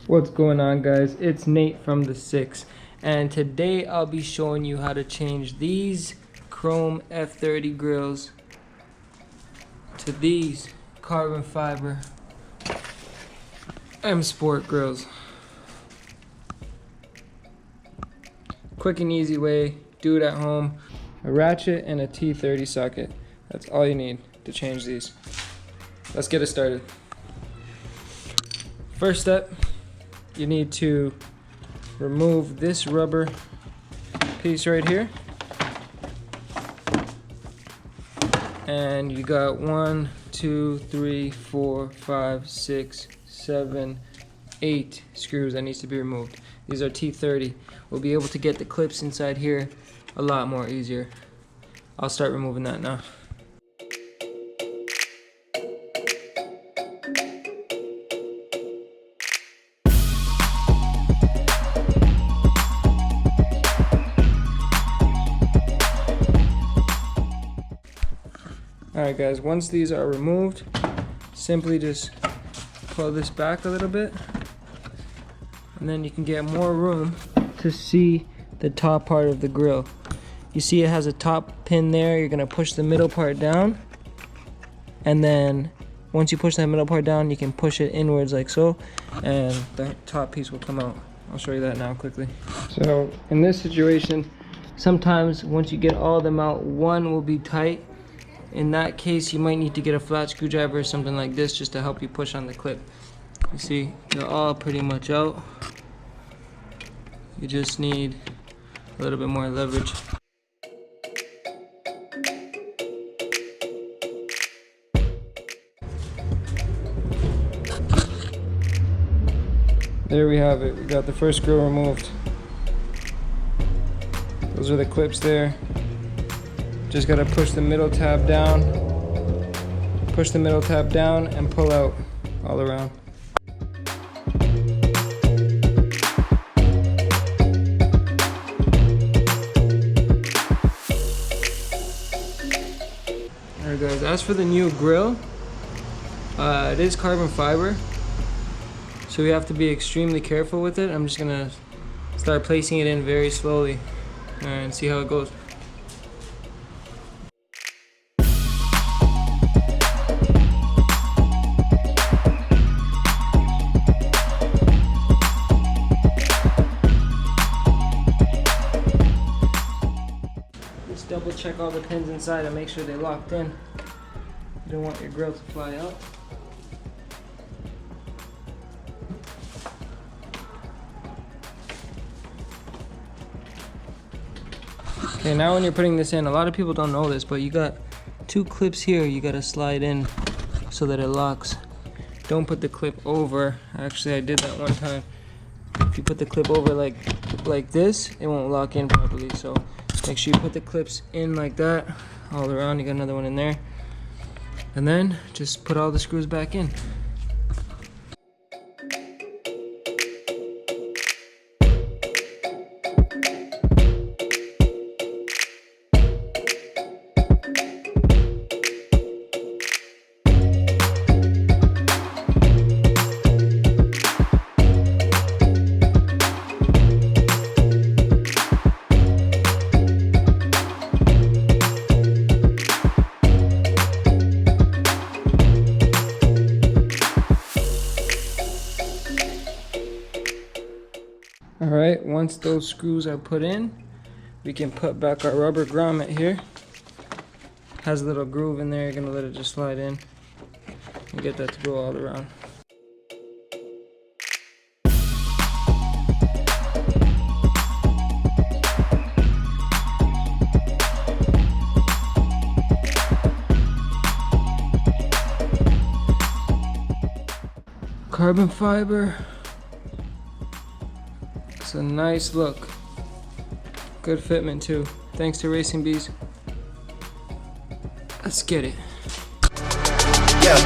What's going on, guys? It's Nate from the 6, and today I'll be showing you how to change these chrome F30 grills to these carbon fiber M Sport grills. Quick and easy way, do it at home. A ratchet and a T30 socket. That's all you need to change these. Let's get it started. First step, you need to remove this rubber piece right here. And you got 1, 2, 3, 4, 5, 6, 7, 8 screws that needs to be removed. These are T30. We'll be able to get the clips inside here a lot more easier. I'll start removing that now. Alright guys, once these are removed, simply just pull this back a little bit, and then you can get more room to see the top part of the grill. You see it has a top pin there. You're going to push the middle part down, and then once you push that middle part down, you can push it inwards like so, and the top piece will come out. I'll show you that now quickly. So in this situation, sometimes once you get all of them out, one will be tight. In that case, you might need to get a flat screwdriver or something like this just to help you push on the clip. You see, they're all pretty much out. You just need a little bit more leverage. There we have it. We got the first screw removed. Those are the clips there. Just gotta push the middle tab down. Push the middle tab down and pull out all around. Alright guys, as for the new grill, it is carbon fiber, so we have to be extremely careful with it. I'm just gonna start placing it in very slowly and see how it goes. Just double check all the pins inside and make sure they're locked in. You don't want your grill to fly out. Okay, now when you're putting this in, a lot of people don't know this, but you got two clips here you gotta slide in so that it locks. Don't put the clip over. Actually, I did that one time. If you put the clip over like this, it won't lock in properly. So make sure you put the clips in like that all around. You got another one in there. And then just put all the screws back in. Alright, once those screws are put in, we can put back our rubber grommet here. Has a little groove in there, you're gonna let it just slide in and get that to go all around. Carbon fiber. It's a nice look. Good fitment too. Thanks to Racing Bees. Let's get it. Yeah.